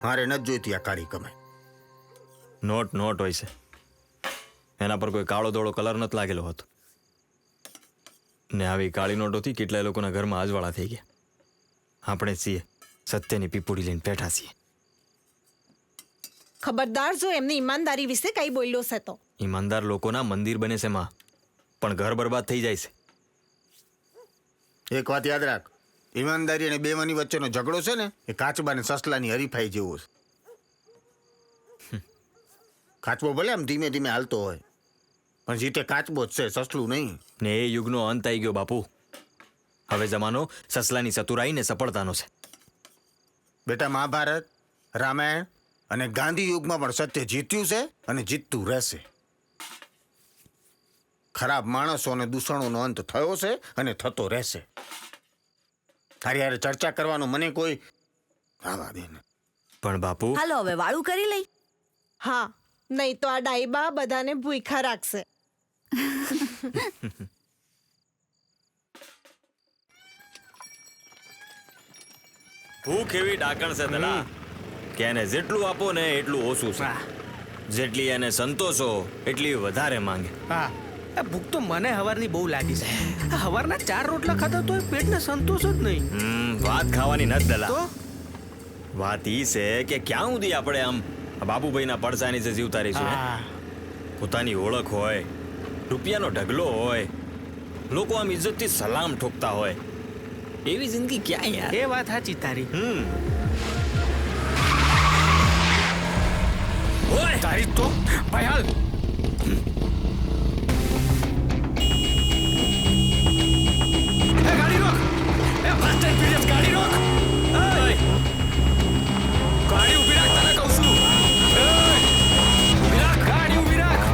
મારે નથી જોઈતી આ કાળી કમાઈ. નોટ હોય છે, એના પર કોઈ કાળો ધોળો કલર નથી લાગેલો હોતો. ને આવી કાળી નોટોથી કેટલાય લોકોના ઘરમાં અજવાળા થઈ ગયા. આપણે છીએ સત્યની પીપુડી લઈને બેઠા છીએ. ખબરદાર જો એમની ઈમાનદારી વિશે કઈ બોલ્યો છે તો. ઈમાનદાર લોકોના મંદિર બને છે માં, પણ ઘર બરબાદ થઈ જાય છે. એક વાત યાદ રાખ, ઈમાનદારી અને બેમાની વચ્ચેનો ઝઘડો છે ને એ કાચબા અને સસલાની હરીફાઈ જેવો છે. કાચબો ભલે આમ ધીમે ધીમે હાલતો હોય, પણ જીતે કાચબો જ છે, સસલું નહીં. ને એ યુગનો અંત આવી ગયો બાપુ. હવે જમાનો સસલાની ચતુરાઈ ને સફળતાનો છે. બેટા, મહાભારત, રામાયણ અને ગાંધી યુગમાં પણ સત્ય જીત્યું છે અને જીતતું રહેશે. ખરાબ માણસો અને દૂષણોનો અંત થયો છે અને થતો રહેશે. તારી હારે ચર્ચા કરવાનો મને કોઈ આવા દે ને. પણ બાપુ, હાલો હવે વાળું કરી લઈ. હા, નહીં તો આ ડાઈબા બધાને ભૂખા રાખશે. ભૂખ એવી ડાકણ છે તલા કે એને જેટલું આપો ને એટલું ઓછું છે. જેટલી એને સંતોષો એટલી વધારે માંગે. હા, આ ભૂખ તો મને હવારની બહુ લાગી છે. આ હવારના 4 રોટલા ખાતા તો પેટને સંતોષ જ નહીં. વાત ખાવાની નથી દલા. તો વાત ઈ છે કે ક્યાં સુધી આપણે આમ બાબુભાઈના પડસા નીચે જીવતા રહીશું હે? પોતાની ઓળખ હોય, રૂપિયાનો ઢગલો હોય, લોકો આમ ઇજ્જતથી સલામ ઠોકતા હોય, એવી જિંદગી ક્યાં યાર? એ વાત સાચી તારી. ઓય તારી તો ભાઈ હાલ. એ ગાડી રોક. એ ફાસ્ટ એન્ડ ફ્યુરિયસ ગાડી રોક. ઓય, ગાડી ઊભી રાખ, તને કહું છું. ઊભી રાખ, ગાડી ઊભી રાખ.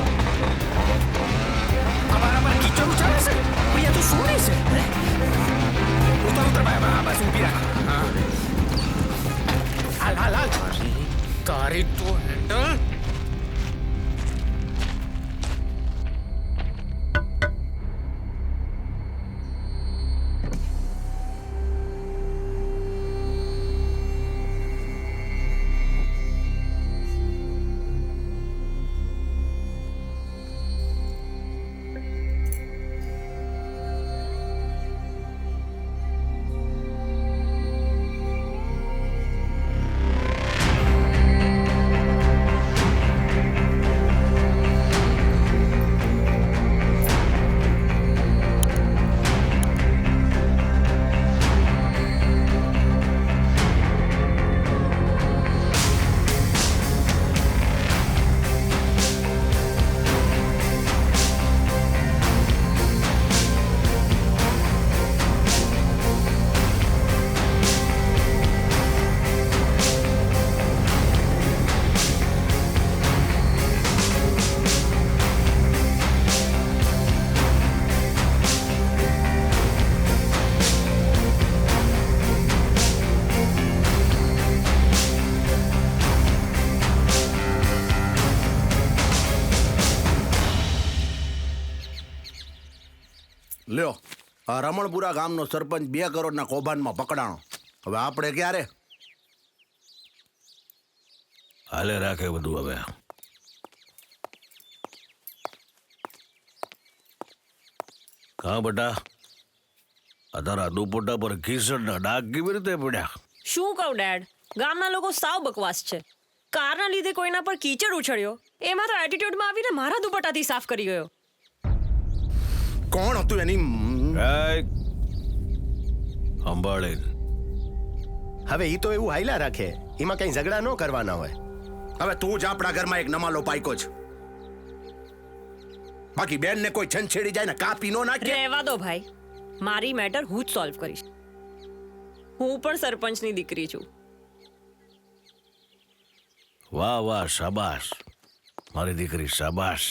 અમારા પર કીચડ ઉછાળે છે. ભૈયા તું શું નહીં છે? ઉતર ભાઈ, બસ ઊભી રાખ. હાલ હાલ હાલ. તારી તો હેન્ડલ. લ્યો, આ રમણપુરા ગામનો સરપંચ 2 કરોડના કૌભાંડમાં પકડાણો. હવે આપણે ક્યારે હાલે રાખે બધું. હવે કા બેટા, આ તારા દુપટ્ટા પર ઘીસણના ડાઘ કેવી રીતે પડ્યા? શું કહું ડેડ, ગામના લોકો સાવ બકવાસ છે. કારના લીધે કોઈના પર કીચડ ઉછળ્યો, એમાં તો એટીટ્યુડમાં આવીને મારા દુપટ્ટાથી સાફ કરી ગયો. કોણ હતું એની? સંભાળે. હવે ઈ તો એવું હાઈલા રાખે, એમાં કઈ ઝઘડા ન કરવાના હોય. હવે તું જ આપણા ઘરમાં એક નમાલો પાયકો છે. બાકી બેન ને કોઈ છંછેડી જાય ને કાપી નો નાખે. રહેવા દો ભાઈ, મારી મેટર હું જ સોલ્વ કરીશ. હું પણ સરપંચની દીકરી છું. વાહ વાહ, શાબાશ મારી દીકરી, શાબાશ.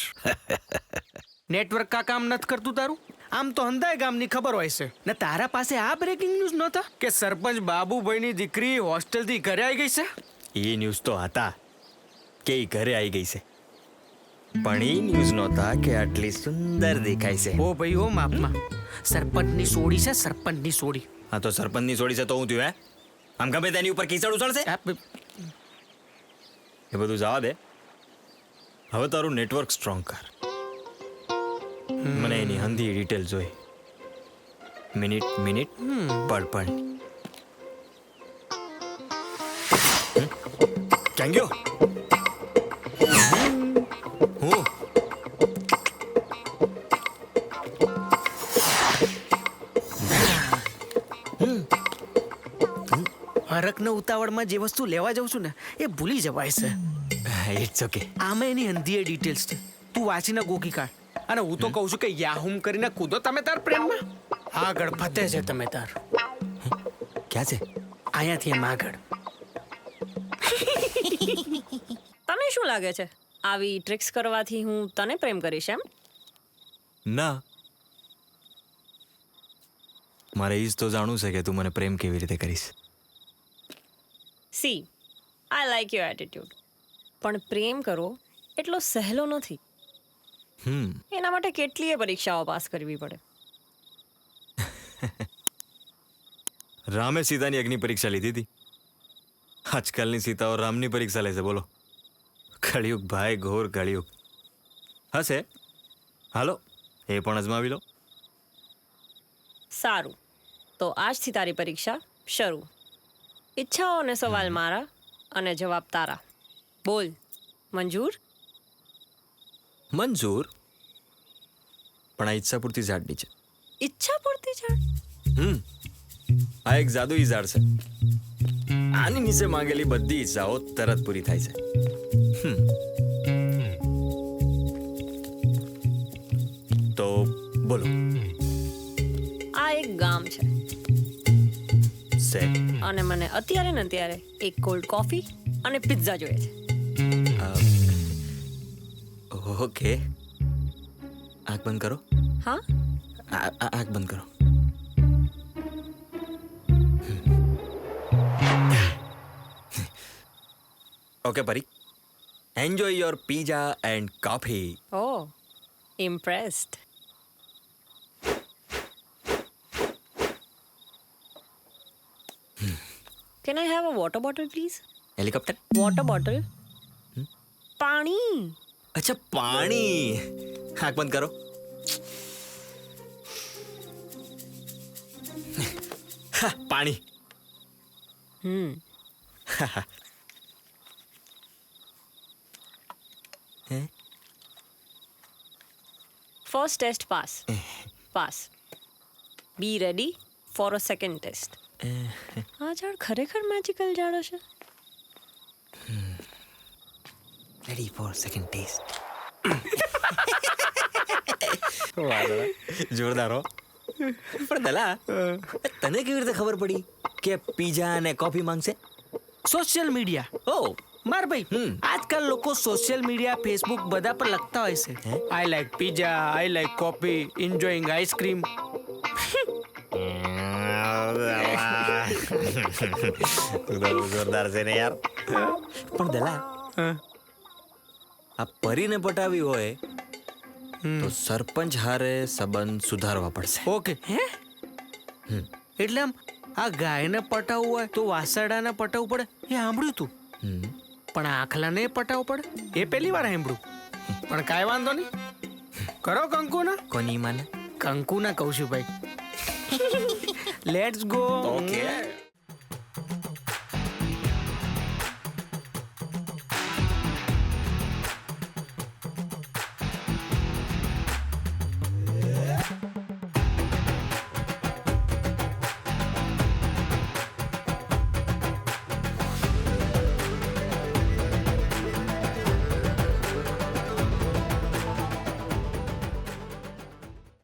નેટવર્ક કા કામ નથી કરતું તારું? આમ તો હંધાય ગામની ખબર હોય છે ને તારા પાસે આ બ્રેકિંગ ન્યૂઝ નહોતા કે સરપંચ બાબુભાઈની દીકરી હોસ્ટેલથી ઘરે આવી ગઈ છે? એ ન્યૂઝ તો હતા કે ઈ ઘરે આવી ગઈ છે, પણ એ ન્યૂઝ નહોતા કે આટલી સુંદર દેખાય છે. ઓ ભાઈ ઓ માપમાં, સરપંચની સોડી છે, સરપંચની સોડી. હા તો સરપંચની સોડી છે તો હું થયું હે? આમ ગમે તેની ઉપર કીચડ ઉછળશે? એ બધું જવા દે. હવે તારું નેટવર્ક સ્ટ્રોંગ કર. મને એની હંધી ડિટેલ જોઈ. મિનિટ પડ. ક્યાં ગયો? હું હરકના ઉતાવળમાં જે વસ્તુ લેવા જાઉં છું ને એ ભૂલી જવાય છે. It's okay. આમાં એની હંધી ડિટેલ્સ છે. તું વાંચીને ગોકી કાઢ. અને હું તો કહું છું કે યાહુમ કરીને કૂદો તમે તાર પ્રેમમાં. આગળ ફતે છે તમે તાર. ક્યાં છે? અહીંયાથી એમ આગળ. તને શું લાગે છે આવી ટ્રિક્સ કરવાથી હું તને પ્રેમ કરીશ એમ? ના, મારે એ જ તો જાણવું છે કે તું મને પ્રેમ કેવી રીતે કરીશ. C, I like your attitude, પણ પ્રેમ કરવો એટલો સહેલો નથી. એના માટે કેટલીય પરીક્ષાઓ પાસ કરવી પડે. રામે સીતાની અગ્નિ પરીક્ષા લીધી હતી. આજકાલની સીતાઓ રામની પરીક્ષા લે છે. બોલો, કળિયુગ ભાઈ, ઘોર કળિયુગ. હશે, હાલો એ પણ અજમાવી લો. સારું, તો આજથી તારી પરીક્ષા શરૂ. ઈચ્છાઓ અને સવાલ મારા અને જવાબ તારા. બોલ, મંજૂર? મંજૂર, પણ આ ઈચ્છા પૂરતી ઝાડની છે. ઈચ્છા પૂરતી ઝાડ? આ એક જાદુઈ ઝાડ છે. આની નીચે માંગેલી બધી ઈચ્છાઓ તરત પૂરી થાય છે. તો બોલો. આ એક ગામ છે અને મને અત્યારે ને અત્યારે એક કોલ્ડ કોફી અને પિઝા જોઈએ છે. ઓકે, આંખ બંધ કરો. હા, આંખ બંધ કરો. ઓકે પરી, enjoy your pizza and coffee. Oh, impressed. Can I have a water bottle, please? Helicopter? Water bottle? પાણી. અચ્છા, પાણી. આંખ બંધ કરો. પાણી. First test pass. Pass. Be ready for a second test. આ ઝાડ ખરેખર મેજિકલ ઝાડ હશે? Ready for second test. જોરદાર હો. પણ દલા, તને કેવી રીતે ખબર પડી કે પીઝા અને કોફી માંગશે? Social media. ઓ, માર ભાઈ, આજકાલ લોકો સોશિયલ મીડિયા, ફેસબુક બધા પર લખતા હોય છે, I like pizza, I like coffee, enjoying ice cream. જોરદાર છે ને યાર. પણ દલા, આ પરીને પટાવી હોય તો સરપંચ હારે સંબંધ સુધારવા પડશે. ઓકે. હે? એટલે આમ આ ગાયને પટાવવું હોય તો વાસરડાને પટાવવું પડે, એ સાંભળ્યું તું. પણ આખલાને પટાવવું પડે એ પહેલી વાર સાંભળ્યું. પણ કાંઈ વાંધો નહીં, કરો કંકુના. કોની માને? કંકુના કહું છું ભાઈ. Let's go. ઓકે.